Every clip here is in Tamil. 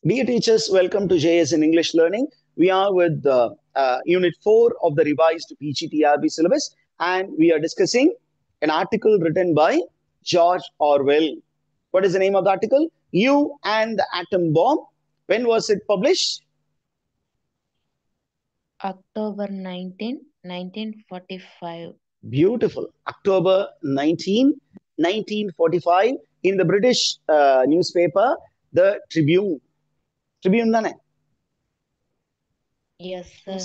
Dear teachers, welcome to JS in English Learning. We are with Unit 4 of the revised PGTRB syllabus, and we are discussing an article written by George Orwell. What is the name of the article? You and the Atom Bomb. When was it published? October 19, 1945. Beautiful. October 19, 1945, in the British newspaper, the Tribune. Tribune, தானே? Yes, sir.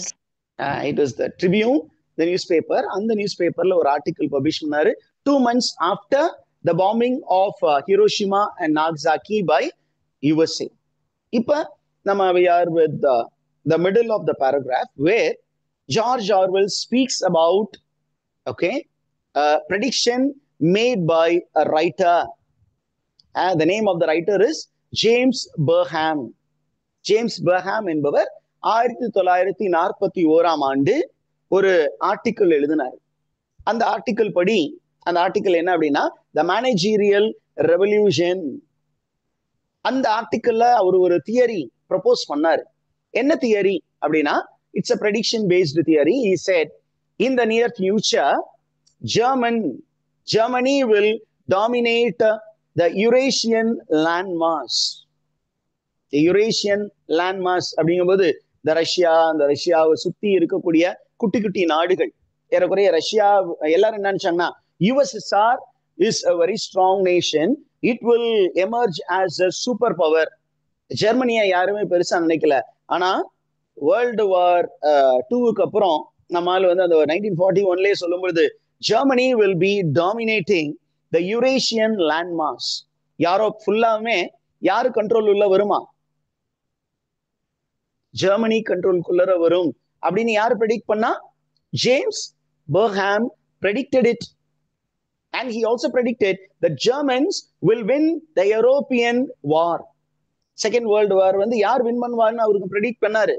It was the Tribune, the newspaper. அந்த newspaperல ஒரு article publish பண்ணாரு 2 months after the bombing of Hiroshima and Nagasaki by USA. இப்ப நம்ம we are with the middle of the paragraph where George Orwell speaks about prediction made by a writer. The name of the writer is James Burham. James Burham என்பவர் 1941 ஒரு ஆர்டிக்கிள் எழுதினார். அந்த ஆர்டிக்கிள் படி அந்த ஆர்டிக்கிள் என்ன அப்படின்னா த மேனேஜீரியல் ரெவல்யூஷன். அந்த ஆர்டிக்கிள்ல அவர் ஒரு தியரி ப்ரப்போஸ் பண்ணாரு. என்ன தியரி அப்படின்னா it's a prediction based theory. He said in the near future Germany will dominate the Eurasian landmass. The Eurasian landmass அப்படிங்கும்போது இந்த ரஷ்யாவை சுத்தி இருக்கக்கூடிய குட்டி குட்டி நாடுகள், ஏறக்குறைய ரஷ்யா எல்லாரும் என்ன நினைச்சாங்கன்னா USSR is a very strong nation, it will emerge as a super power. ஜெர்மனியை யாருமே பெருசா நினைக்கல. ஆனா வேர்ல்டு வார் 2க்கு அப்புறம் நம்மால வந்து அந்த 1941லயே சொல்லும்போது Germany will be dominating the Eurasian landmass. Europe ஃபுல்லாமே யாரு கண்ட்ரோல் உள்ள வருமா? ஜெர்மனி கண்ட்ரோலுக்குள்ள வரும் அப்படின்னு யாரு ப்ரெடிக்ட் பண்ணா? James Parham predicted it, and he also predicted that Germans will win the European war. Second World War வந்து யார் வின் பண்ணுவார்னு அவருக்கு ப்ரெடிக்ட் பண்ணாரு?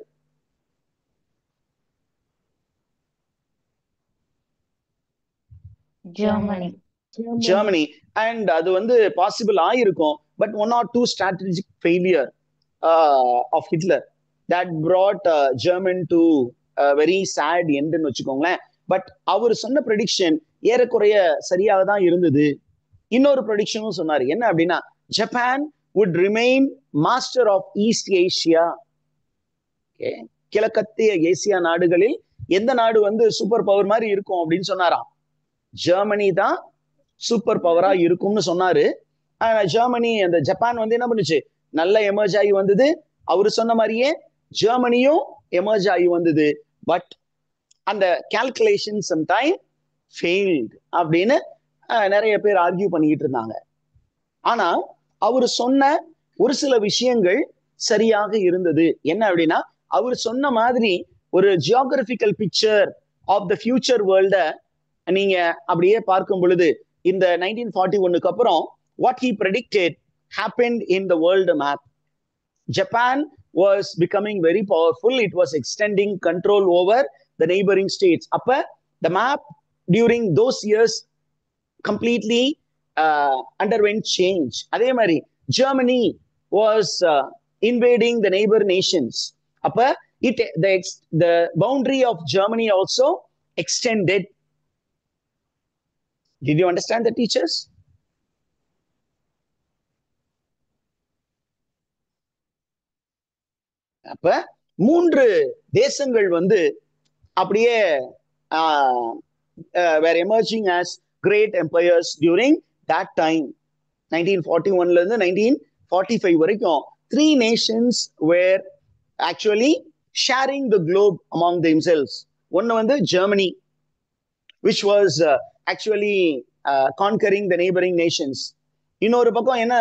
ஜெர்மனி. அண்ட் அது வந்து பாசிபிள் ஆயிருக்கும். But 1 or 2 strategic failure of Hitler that brought German to a very sad end ன்னு வச்சுக்கோங்களேன். பட் அவர் சொன்ன ப்ரெடிக்ஷன் ஏறக்குறைய சரியாக தான் இருந்தது. இன்னொரு ப்ரெடிக்ஷனும் சொன்னாரு. என்ன அப்படின்னா Japan would remain master of East Asia. கிழக்கத்திய ஏசியா நாடுகளில் எந்த நாடு வந்து சூப்பர் பவர் மாதிரி இருக்கும் அப்படின்னு சொன்னாராம்? ஜெர்மனி தான் சூப்பர் பவரா இருக்கும்னு சொன்னாரு. ஜெர்மனி அந்த ஜப்பான் வந்து என்ன பண்ணுச்சு? நல்ல எமர்ஜ் ஆகி வந்தது. அவரு சொன்ன மாதிரியே ஜெர்மனியும் எமர்ஜ் ஆகி வந்தது. பட் அந்த கால்குலேஷன் சம்டைம் ஃபெயில்ட் அப்படின்னு நிறைய பேர் ஆர்கியூ பண்ணிக்கிட்டு இருந்தாங்க. ஆனா அவர் சொன்ன ஒரு சில விஷயங்கள் சரியாக இருந்தது. என்ன அப்படின்னா அவர் சொன்ன மாதிரி ஒரு geographical picture of the future world நீங்க அப்படியே பார்க்கும் பொழுது இந்த 1941க்கு அப்புறம் what he predicted happened in the world map. Japan was becoming very powerful. It was extending control over the neighboring states. அப்ப the map during those years completely underwent change. அதே மாதிரி Germany was invading the neighbor nations. அப்ப the boundary of Germany also extended. Did you understand the teachers? அப்ப 3 தேசங்கள் வந்து அப்படியே were emerging as great empires during that time. 1941ல இருந்து 1945 வரைக்கும் 3 nations were actually sharing the globe among themselves. ஒன்னு வந்து Germany, which was actually conquering the neighboring nations. இன்னொரு பக்கம் என்ன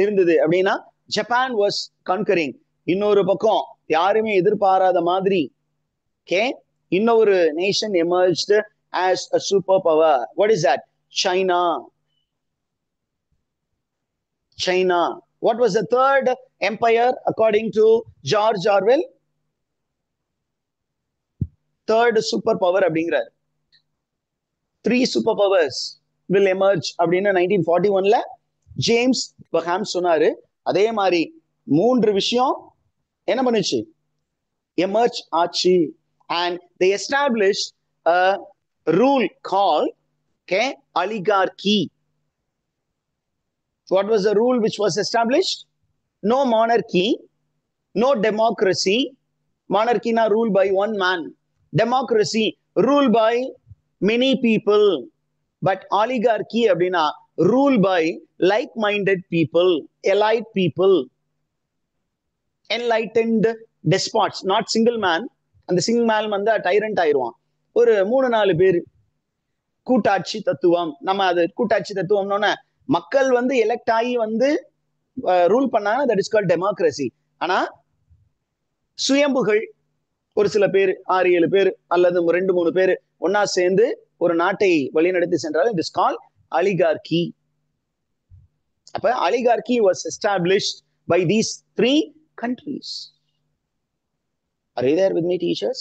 இருந்தது அப்படின்னா ஜப்பான் was conquering. இன்னொரு பக்கம் யாருமே எதிர்பாராத மாதிரி இன்னொரு nation emerged as a super power. What is that? China. What was the third empire according to George Orwell? Third super power அப்படிங்கிறார். 3 super powers will emerge அப்படின்னு 1941ல ஜேம்ஸ் பர்ஹாம் சொன்னாரு. அதே மாதிரி மூன்று விஷயம் என்ன பண்ணுச்சு? எமர்ஜ் ஆச்சு. And they established a rule called oligarchy. What was the rule which was established? No monarchy, no democracy. Monarchy na rule by one man. Democracy rule by many people. But oligarchy அப்படின்னா rule by like-minded people, elite people, enlightened despots, not single man. அந்த சிங்கிள் மேன் வந்து டைரண்ட் ஆயிடுவான். ஒரு 3-4 பேர். கூட்டாட்சி தத்துவம். நம்ம அது கூட்டாட்சி தத்துவம்னோன்னு மக்கள் வந்து எலெக்ட் ஆகி வந்து ரூல் பண்ணாங்க. That is called democracy. ஆனா சுயம்புகள் ஒரு சில பேர் 6-7 பேர் அல்லது 2-3 பேர் ஒன்னா சேர்ந்து ஒரு நாட்டை வழிநடத்தி சென்றால் இட் இஸ் கால்ட் oligarchy. அப்ப oligarchy was established by these 3 countries. Are you there with me, teachers?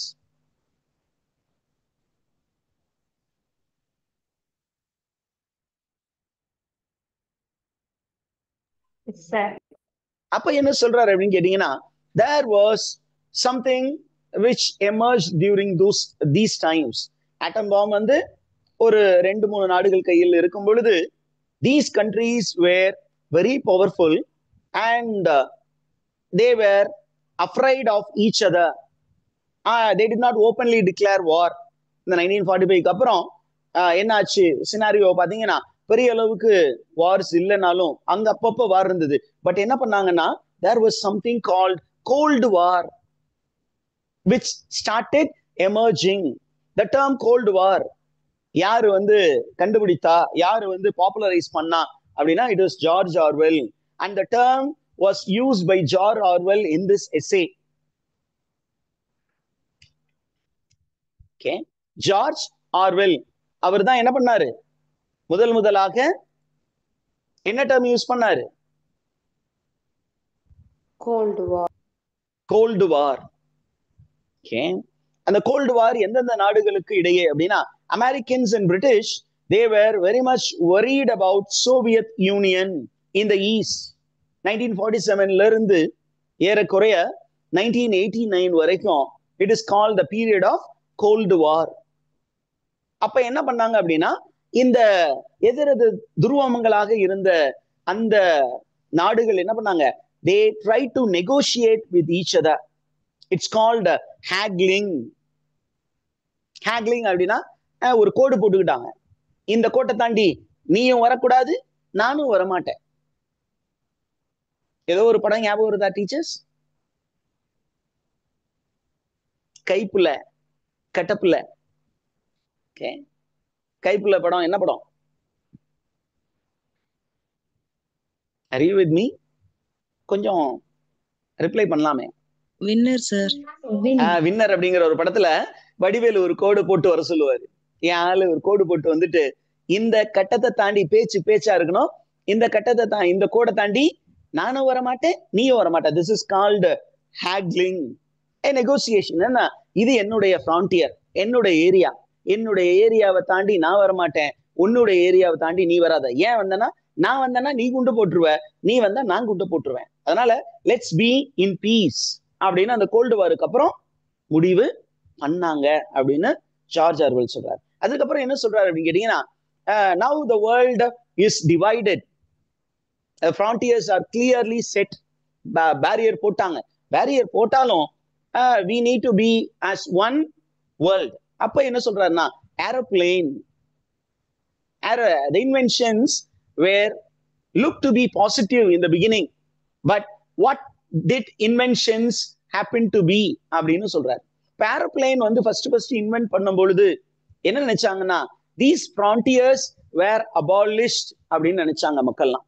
Sir. அப்ப என்ன சொல்றாரு அப்படின்னு கேட்டீங்கன்னா, there was something which emerged during these times. atom bomb வந்து ஒரு 2-3 நாடுகள் கையில் இருக்கும் பொழுது these countries were very powerful and they were afraid of each other. They did not openly declare war. இந்த 1945க்கு அப்புறம் என்னாச்சு சினாரியோ பாத்தீங்கன்னா, பெரிய அளவுக்கு வார்ஸ் இல்லைனாலும் அங்க அப்பப்போ வார் இருந்தது. பட் என்ன பண்ணாங்கன்னா, there was something called cold war which started emerging. The term cold war யாரு வந்து கண்டுபிடித்தா, யாரு வந்து பாப்புலரைஸ் பண்ணா அப்படின்னா, it was George Orwell. And the term was used by George Orwell in this essay. Okay, George Orwell அவர் தான் என்ன பண்ணாரு? முதலாக என்ன டேர்ம் யூஸ் பண்ணாரு? Cold War. கோல்டு வார். ஓகே, அந்த கோல்டு வார் எந்தெந்த நாடுகளுக்கு இடையே அப்படின்னா, Americans and British they were very much worried about Soviet Union in the east. 1947ல இருந்து ஏறக்குறைய 1989 வரைக்கும் it is called the period of cold war. அப்ப என்ன பண்ணாங்க அப்படின்னா, இந்த எதிரெது துருவமங்களாக இருந்த அந்த நாடுகள் என்ன பண்ணாங்க? they try to negotiate with each other. It's called haggling. haggling அப்படின்னா ஒரு கோடு போட்டுக்கிட்டாங்க. இந்த கோட்டை தாண்டி நீயும் வரக்கூடாது, நானும் வரமாட்டேன். ஏதோ ஒரு படம் ஞாபகம் வருதா டீச்சர்ஸ்? கைப்புல கட்டப்புல. ஓகே, கைப்புல படம் என்ன படம்? Are you with me? கொஞ்சம் ரிப்ளை பண்ணலாமே. Winner sir. வின்னர் அப்படிங்கிற ஒரு படத்துல வடிவேலு ஒரு கோடு போட்டு வர சொல்லுவாரு. என் ஆளு ஒரு கோடு போட்டு வந்துட்டு, இந்த கட்டத்தை தாண்டி பேச்சா இருக்கணும், இந்த கட்டத்தை இந்த கோடை தாண்டி நானும் வரமாட்டேன், நீயும் வரமாட்டேன். This is called haggling. Negotiation. என்ன? இது என்னுடைய ஃப்ரான்டியர், என்னுடைய ஏரியா. என்னுடைய ஏரியாவை தாண்டி நான் வரமாட்டேன், உன்னுடைய ஏரியாவை தாண்டி நீ வராத. ஏன் வந்தனா, நான் வந்தேன்னா நீ குண்டு போட்டுருவ, நீ வந்தா நான் குண்டு போட்டுருவேன். அதனால லெட்ஸ் பி இன் பீஸ் அப்படின்னு அந்த கோல்டு வாருக்கு அப்புறம் முடிவு பண்ணாங்க அப்படின்னு ஜார்ஜ் ஆர்வெல் சொல்றாரு. அதுக்கப்புறம் என்ன சொல்றாரு அப்படின்னு கேட்டீங்கன்னா, now the world is divided. Frontiers are clearly set. Barrier போட்டாங்க. பேரியர் போட்டாலும் we need to be as one world. அப்ப என்ன சொல்றாருன்னா, aeroplane, the inventions were looked to be positive in the beginning, but what did inventions happen to be அப்படின்னு சொல்றாரு. ஏரோப்ளேன் வந்து ஃபர்ஸ்ட் இன்வென்ட் பண்ணும் பொழுது என்ன நினைச்சாங்கன்னா, these frontiers were abolished அப்படின்னு நினைச்சாங்க மக்கள்லாம்.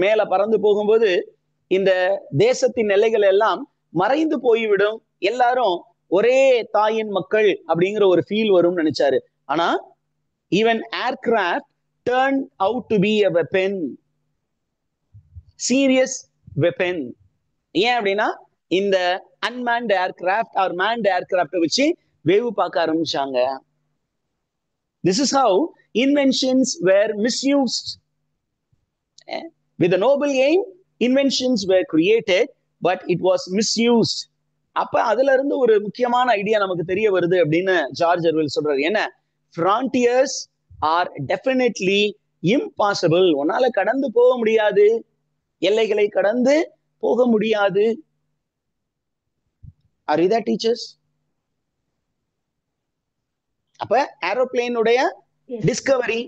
மேல பறந்து போகும்போது இந்த தேசத்தின் எல்லைகள் எல்லாம் மறைந்து போய்விடும், எல்லாரும் ஒரே தாயின் மக்கள் அப்படிங்கிற ஒரு ஃபீல் வரும்னு நினைச்சாரு. ஆனா even aircraft turned out to be a weapon, serious weapon. ஏன் அப்படின்னா, இந்த unmanned aircraft or manned aircraft வச்சு வேவு பார்க்க ஆரம்பிச்சாங்க. This is how inventions were misused with a noble aim inventions were created but it was misused. அப்ப அதுல இருந்து ஒரு முக்கியமான ஐடியா நமக்கு தெரிய வருது அப்படின்னு ஜார்ஜ் ஆர்வெல் சொல்றாரு. என்ன? frontiers are definitely impossible. உன்னால கடந்து போக முடியாது, எல்லைகளை கடந்து போக முடியாது. Are you there, teachers? அப்ப ஏரோப்ளேன் உடைய Discovery,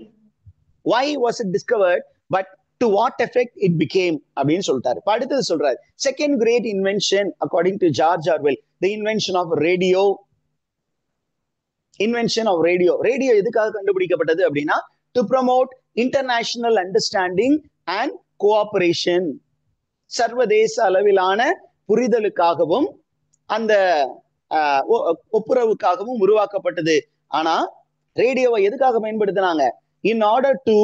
why was it discovered, but to what effect it became அப்படின்னு சொல்லிட்டாரு. அடுத்தது சொல்றாரு, second great invention according to George Orwell, the invention of radio. invention of radio. Radio எதுக்காக கண்டுபிடிக்கப்பட்டது அப்படின்னா, to promote international understanding and cooperation. சர்வதேச அளவிலான புரிதலுக்காகவும் அந்த ஒப்புரவுக்காகவும் உருவாக்கப்பட்டது. ஆனா ரேடியோவை எதுக்காக பயன்படுத்தினாங்க? in order to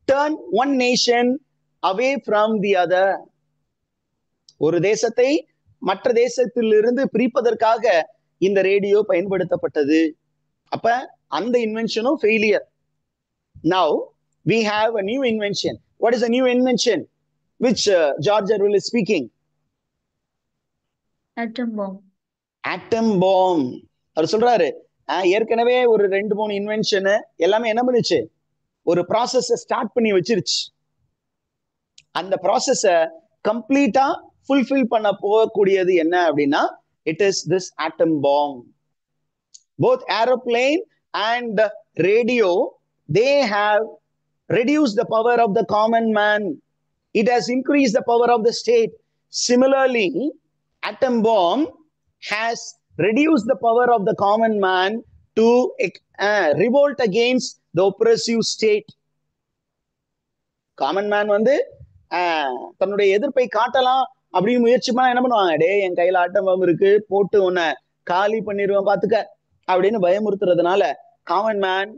turn one nation away from the other. ஒரு தேசத்தை மற்ற தேசத்திலிருந்து பிரிப்பதற்காக இந்த ரேடியோ பயன்படுத்தப்பட்டது. அப்ப அந்த இன்வென்ஷனும் failure. now we have a new invention. what is a new invention which George Orwell is speaking? atom bomb. atom bomb. அவர் சொல்றாரு, ஏற்கனவே ஒரு 2-3 இன்வென்ஷன் எல்லாமே என்ன பண்ணுச்சு? ஒரு ப்ராசஸ ஸ்டார்ட் பண்ணி வச்சிருச்சு. அந்த ப்ராசஸ கம்ப்ளீட்டா ஃபுல்ஃபில் பண்ண போகக்கூடியது என்ன அப்படின்னா, it is this atom bomb. both aeroplane and radio, they have reduced the power of the common man. it has increased the power of the state. similarly, atom bomb has reduced the power of the common man to revolt against the oppressive state. Common man வந்து தன்னுடைய எதிர்ப்பை காட்டலாம் அப்படின்னு முயற்சி பண்ணா என்ன பண்ணுவாங்க? டே, என் கையில ஆட்டம் பாம்பு இருக்கு, போட்டு உன்னை காலி பண்ணிடுவேன் பாத்துக்க அப்படின்னு பயமுறுத்துறதுனால common man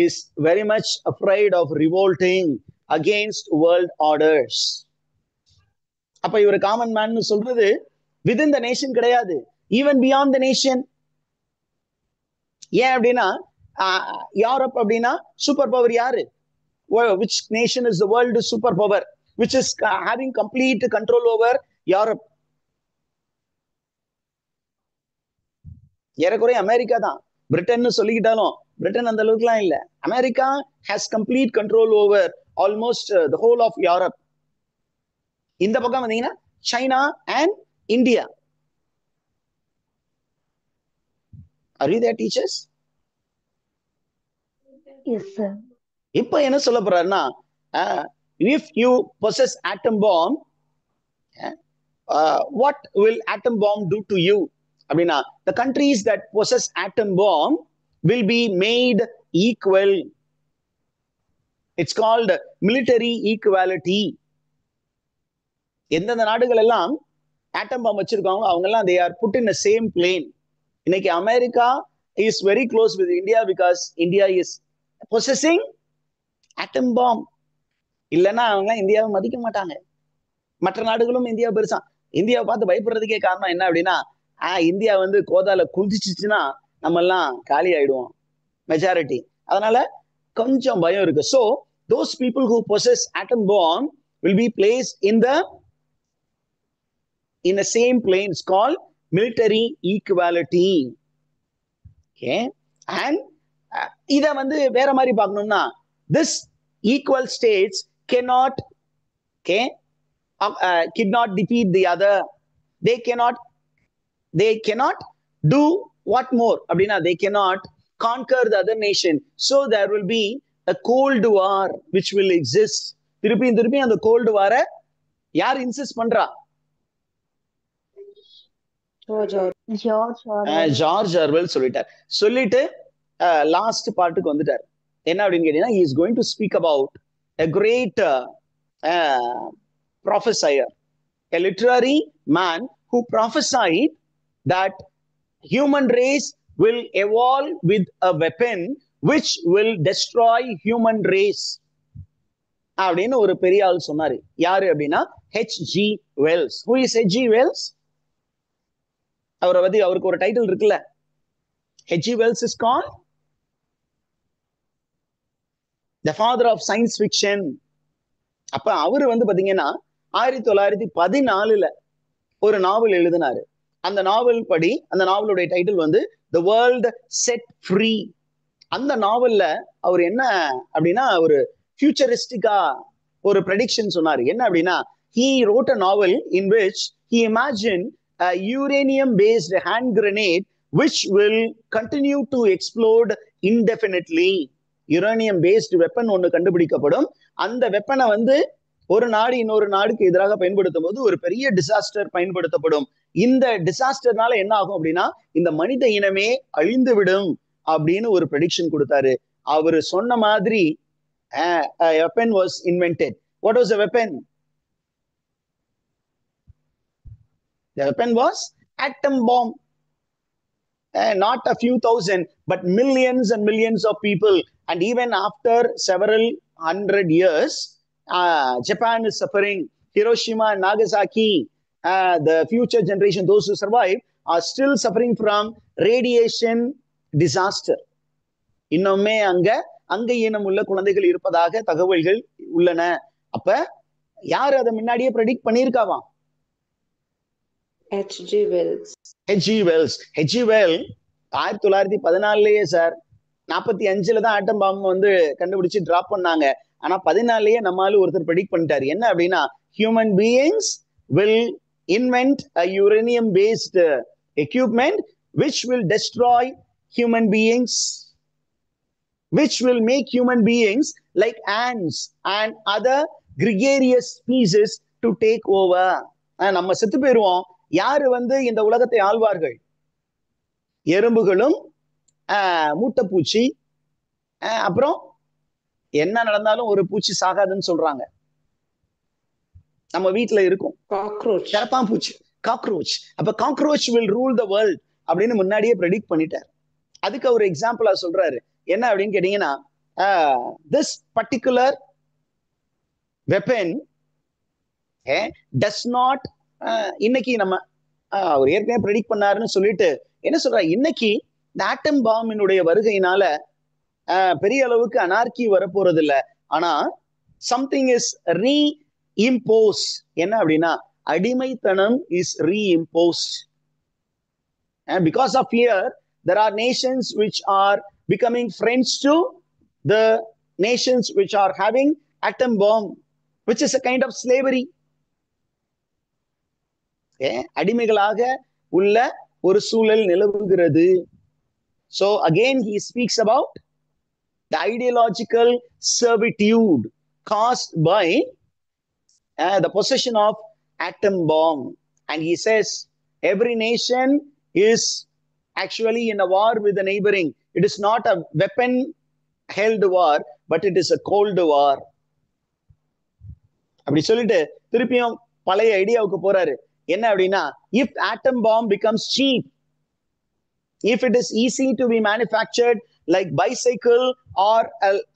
is very much afraid of revolting against world orders. அப்ப இவர் காமன் மேன் சொல்றது வித்தின் த நேஷன் கிடையாது, ஈவன் பியாண்ட் த நேஷன். ஏன் அப்படின்னா, யூரோப் அப்படின்னா சூப்பர் பவர் யாரு? which nation is the world super power which is having complete control over Europe? ஏறக்குறைய அமெரிக்கா தான். பிரிட்டன் சொல்லிக்கிட்டாலும் பிரிட்டன் அந்த அளவுக்குலாம் இல்ல. America has complete control over almost the whole of Europe. இந்த பக்கம் வந்தீங்கன்னா China and India. Are you there, teachers? Yes, sir. இப்ப என்ன சொல்ல போறாருன்னா, if you possess atom bomb, what will atom bomb do to you? அப்படின்னா, the countries that possess atom bomb will be made equal. It's called military equality. எந்தெந்த நாடுகள் எல்லாம் ஆட்டம் பாம் வச்சிருக்காங்களோ அவங்க எல்லாம் they are put in the same plane. இன்னைக்கு America is very close with India because India is possessing atom bomb. இல்லைன்னா அவங்க இந்தியாவை மதிக்க மாட்டாங்க. மற்ற நாடுகளும் இந்தியா பெருசா இந்தியாவை பார்த்து பயப்படுறதுக்கே காரணம் என்ன அப்படின்னா, இந்தியா வந்து கோதால குதிச்சுச்சுன்னா நம்ம எல்லாம் காலி ஆயிடுவோம், மெஜாரிட்டி. அதனால கொஞ்சம் பயம் இருக்கு. So those people who possess atom bomb will be placed in the same plane. It's called military equality. Okay, and இத வந்து வேற மாதிரி பார்க்கணும்னா, this equal states cannot defeat the other. They cannot do what more அப்படின்னா, they cannot conquer the other nation. So there will be a cold war which will exist. திருப்பி அந்த கோல்டு வார யார் இன்சிஸ்ட் பண்றா? ஜார்ஜ் ஆர்வெல் சொல்லிட்டார். சொல்லிட்டு லாஸ்ட் பார்ட்டுக்கு வந்துட்டார். என்ன அப்படின்னு கேட்டீங்கன்னா, he is going to speak about a great prophesier, a literary man who prophesied that human race will evolve with a weapon which will destroy human race அப்படின்னு ஒரு பெரிய ஆள் சொன்னாரு. யாரு அப்படின்னா H.G. Wells. Who is H.G. Wells? அவரை பத்தி அவருக்கு ஒரு டைட்டில் இருக்குல்ல, H.G. Wells is called the father of science fiction. அப்ப அவரு வந்து பாத்தீங்கன்னா 1914 ஒரு நாவல் எழுதினாரு. அந்த நாவல் படி, அந்த நாவலுடைய டைட்டில் வந்து தி வேர்ல்ட் செட் ஃப்ரீ. அந்த நாவல்ல அவர் என்ன அப்படின்னா ஒரு ஃபியூச்சரிஸ்டிக்கா ஒரு ப்ரெடிக்ஷன் சொன்னாரு. என்ன அப்படின்னா, he wrote a novel in which he imagined a uranium based hand grenade which will continue to explode indefinitely. Uranium based weapon ஒன்று கண்டுபிடிக்கப்படும். அந்த வெப்பனை வந்து ஒரு நாடு இன்னொரு நாடுக்கு எதிராக பயன்படுத்தும் போது ஒரு பெரிய டிசாஸ்டர் பயன்படுத்தப்படும். இந்த டிசாஸ்டர்னால என்ன ஆகும் அப்படின்னா, இந்த மனித இனமே அழிந்து விடும் அப்படின்னு ஒரு ப்ரெடிக்ஷன் கொடுத்தாரு. அவரு சொன்ன மாதிரி a weapon was invented. What was the weapon? The weapon was atom bomb. Not a few thousand, but millions and millions of people. And even after several hundred years, Japan is suffering. Hiroshima and Nagasaki, the future generation, those who survive, are still suffering from radiation disaster. இன்னுமே அங்க இனம் உள்ள குழந்தைகள் இருப்பதாக தகவல்கள் உள்ளன. அப்ப யாரு அதை முன்னாடியே ப்ரெடிக்ட் பண்ணியிருக்காவா? H.G. Wells. H.G. Wells. H.G. Wells 1914 sir, 45 தான் ஆட்டம் பாம் வந்து கண்டுபிடிச்சு டிராப் பண்ணாங்க. ஆனா 14 நம்மால ஒருத்தர் ப்ரெடிக்ட் பண்ணிட்டாரு. என்ன அப்படின்னா, human beings will invent a uranium based equipment which will destroy human beings, which will make human beings like ants and other gregarious species to take over. நம்ம செத்து போயிருவோம். யாரு வந்து இந்த உலகத்தை ஆள்வார்கள்? எறும்புகளும் மூட்டைப்பூச்சி. அப்புறம் என்ன நடந்தாலும் ஒரு பூச்சி சாகாதுன்னு சொல்றாங்க. நம்ம வீட்டுல இருக்கும் கரப்பாம்பூச்சி, காக்ரோச். அப்ப cockroach will rule the world அப்படின்னு முன்னாடியே ப்ரெடிக்ட் பண்ணிட்டார். அதுக்கு ஒரு எக்ஸாம்பிளா சொல்றாரு. என்ன அப்படின்னு கேட்டீங்கன்னா, this particular weapon does not, இன்னைக்கு நம்ம அவர் ஏற்கனவே ப்ரெடிக்ட் பண்ணாருன்னு சொல்லிட்டு என்ன சொல்ற, இன்னைக்கு இந்த ஆட்டம் பாம்பினுடைய வருகையினால பெரிய அளவுக்கு அனார்கி வரப்போறது இல்லை. ஆனா சம்திங் இஸ் ரீஇம்போஸ். என்ன அப்படின்னா, அடிமைத்தனம் is ரீஇம்போஸ்ட். Because of fear, there are nations which are becoming friends to the nations which are having atom bomb, which is a kind of slavery. அடிமைகளாக உள்ள ஒரு சூழல் நிலவுகிறது. So again he speaks about the ideological servitude caused by the possession of atom bomb. And he says every nation is actually in a war with the neighboring. It is not a weapon held war, but it is a cold war. அப்படி சொல்லிட்டு திருப்பியும் பழைய ஐடியாவுக்கு போறாரு. என்ன அப்படின்னா, if atom bomb becomes cheap, if it is easy to be manufactured like bicycle or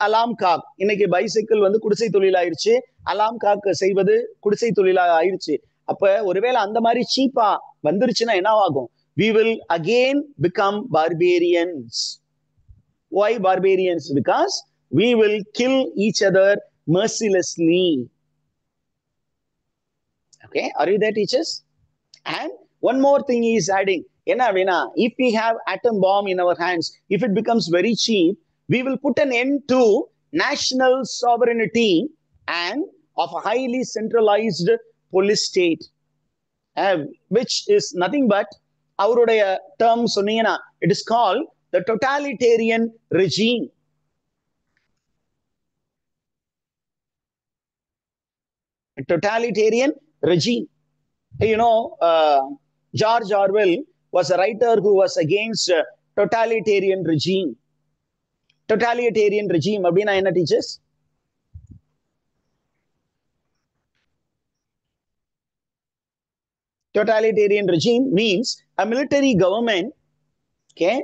alarm clock. இன்னைக்கு பைசைக்கிள் வந்து குடிசை தொழில் ஆயிருச்சு, அலாம் காக் செய்வது குடிசை தொழிலா ஆயிருச்சு. அப்ப ஒருவேளை அந்த மாதிரி சீப்பா வந்துருச்சுன்னா என்ன ஆகும்? We will again become barbarians. Why barbarians? Because we will kill each other mercilessly. Okay, are you there, teachers? And one more thing he is adding. Enna avina, if we have atom bomb in our hands, if it becomes very cheap, we will put an end to national sovereignty and of a highly centralized police state, which is nothing but, அவருடைய term சொன்னீங்கன்னா, it is called the totalitarian regime. Totalitarian regime. You know, George Orwell was a writer who was against totalitarian regime. Totalitarian regime அப்படின்னா என்ன teachers? Totalitarian regime means a military government, okay,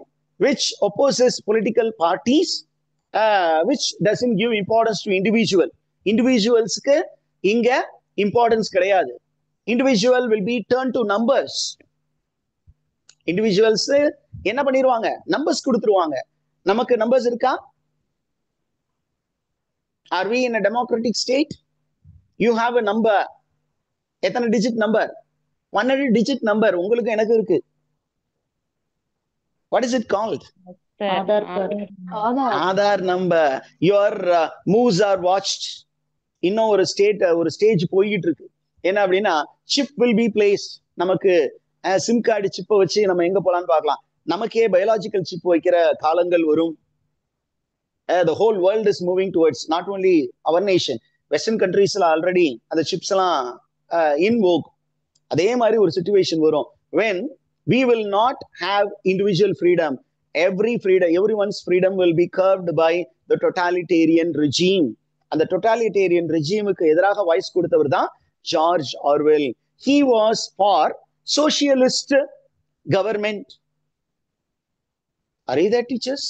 which opposes political parties, which doesn't give importance to individual. Individualsக்கு இங்க importance கிடையாது. Individual will be turned to numbers. Individuals என்ன பண்ணிடுவாங்க? நம்பர்ஸ் கொடுத்துருவாங்க. நமக்கு நம்பர்ஸ் இருக்கா? Are we in a democratic state? You have a number. எத்தனை டிஜிட் நம்பர்? 100 டிஜிட் நம்பர் உங்களுக்கு எனக்கு இருக்கு. What is it called? Sir, Aadhaar card. Aadhaar. Aadhaar number. Your moves are watched. இன்னும் ஒரு ஸ்டேஜ் போய்கிட்டு இருக்கு. என்ன அப்படின்னா சிப் வில் பி பிளேஸ். நமக்கு சிம் கார்டு சிப்பை வச்சு நம்ம எங்க போலான்னு பார்க்கலாம். நமக்கே பயாலஜிக்கல் சிப் வைக்கிற காலங்கள் வரும். The whole world is moving towards not only our nation, Western countries already அந்த சிப்ஸ் எல்லாம் in vogue. அதே மாதிரி ஒரு சிச்சுவேஷன் வரும் when we will not have individual freedom. Everyone's freedom will be curbed by the totalitarian regime. அந்த totalitarian regimeக்கு எதிராக வாய்ஸ் கொடுத்தவர் தான் George Orwell. He was for socialist government. Are you there, teachers?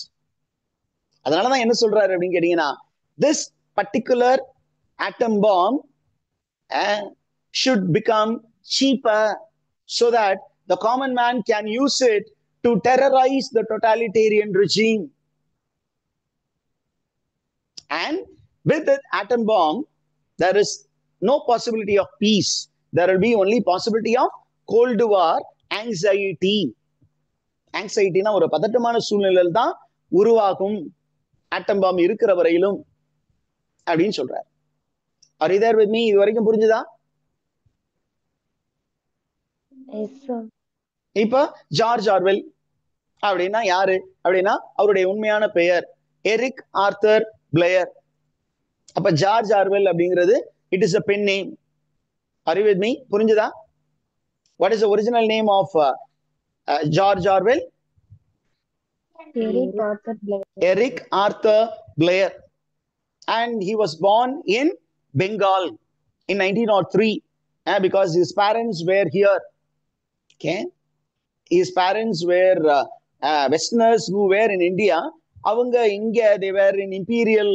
அதனாலதான் என்ன சொல்றாரு அப்படின்னு கேட்டீங்கன்னா this particular atom bomb should become cheaper so that the common man can use it to terrorize the totalitarian regime. And with that atom bomb, there is no possibility of peace. There will be only possibility of Cold War anxiety. Anxiety na ஒரு பதட்டமான சூழ்நிலையில் தான் உருவாகும் ஆட்டம் பாம் இருக்கிற வரையிலும் அப்படின்னு சொல்றாரு. Are you there with me? இது வரைக்கும் புரிஞ்சுதா? Yes, sir. இப்ப ஜார்ஜ் ஆர்வெல் அப்படின்னா யாரு அப்படின்னா அவருடைய உண்மையான பெயர் எரிக் ஆர்தர் பிளேயர். அப்ப ஜார்ஜ் ஆர்வெல் அப்படிங்கிறது it is a pen name. Are you with me? புரிஞ்சுதா? What is the original name of George Orwell? Eric Arthur Blair. Eric Arthur Blair. And he was born in Bengal in 1903 because his parents were here. Okay? His parents were Westerners who were in India. அவங்க இங்க they were in imperial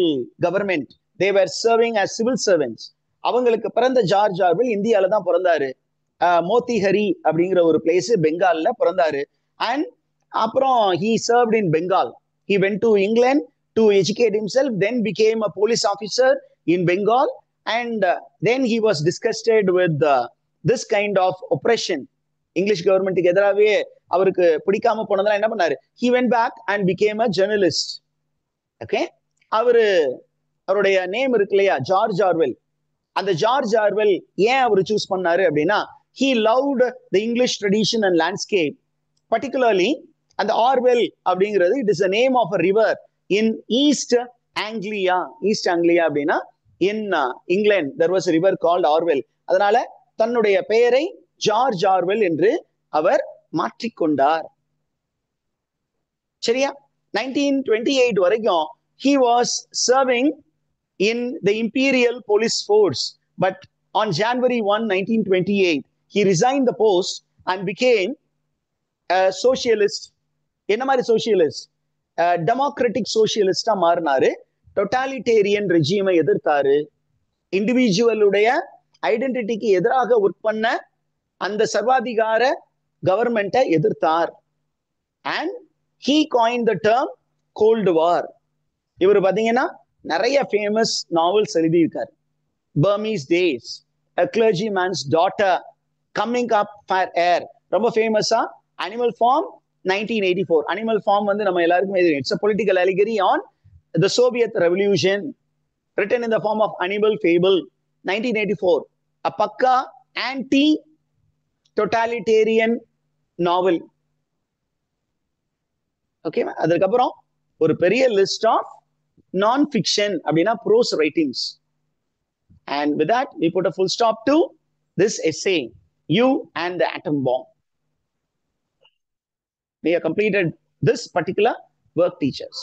government. They were serving as civil servants. அவங்களுக்கு பிறந்த ஜார்ஜ் ஆர்வெல் இந்தியால தான் பிறந்தாரு. மோத்திஹரி அப்படிங்கிற ஒரு பிளேஸ் பெங்கால்ல பிறந்தாரு. அண்ட் அப்புறம் he served in Bengal. He went to England to educate himself, then became a police officer in Bengal, and then he was disgusted with this kind of oppression. English கவர்மெண்ட்டுக்கு எதிராகவே அவருக்கு பிடிக்காம போனதெல்லாம் என்ன பண்ணாரு? He went back and became a journalist. Okay? அவருடைய நேம் இருக்கு இல்லையா ஜார்ஜ் ஆர்வெல். அந்த ஜார்ஜ் ஆர்வெல் ஏன் அவர் சூஸ் பண்ணாரு அப்படின்னா he loved the English tradition and landscape. Particularly அந்த ஆர்வெல் அப்படிங்கிறது it is the name of a river in East Anglia. East Anglia அப்படின்னா in England there was a river called Orwell. அதனால தன்னுடைய பெயரை ஜார்ஜ் ஆர்வெல் என்று அவர் மாற்றிக்கொண்டார். சரியா? 1928 வரைக்கும் he was serving in the imperial police force, but on January 1, 1928 he resigned the post and became a socialist. என்ன மாதிரி சோசியலிஸ்ட்? டெமோக்ராட்டிக் சோசியலிஸ்டா மாறினாரு. டொட்டாலிட்டேரியன் ரெஜிமை எதிர்த்தாரு. இண்டிவிஜுவலுடைய ஐடென்டிட்டிக்கு எதிராக ஒர்க் பண்ண அந்த சர்வாதிகார கவர்மெண்ட்டை எதிர்த்தார். And he coined the term Cold War. இவர் பாத்தீங்கன்னா நிறைய ஃபேமஸ் நாவல்ஸ் எழுதியிருக்காரு. Burmese Days, A Clergyman's Daughter, Coming Up for Air, ரொம்ப ஃபேமஸா. Animal Farm 1984. Animal Farm வந்து நம்ம எல்லாருக்கும் தெரியும். It's a political allegory on the Soviet Revolution, written in the form of Animal Fable. 1984, a பக்கா anti-totalitarian novel. ஓகே, அதுக்கப்புறம் ஒரு பெரிய லிஸ்ட் ஆஃப் நான் ஃபிக்ஷன் அப்படின்னா prose writings. And with that, we put a full stop to this essay, You and the Atom Bomb. We have completed this particular work, teachers.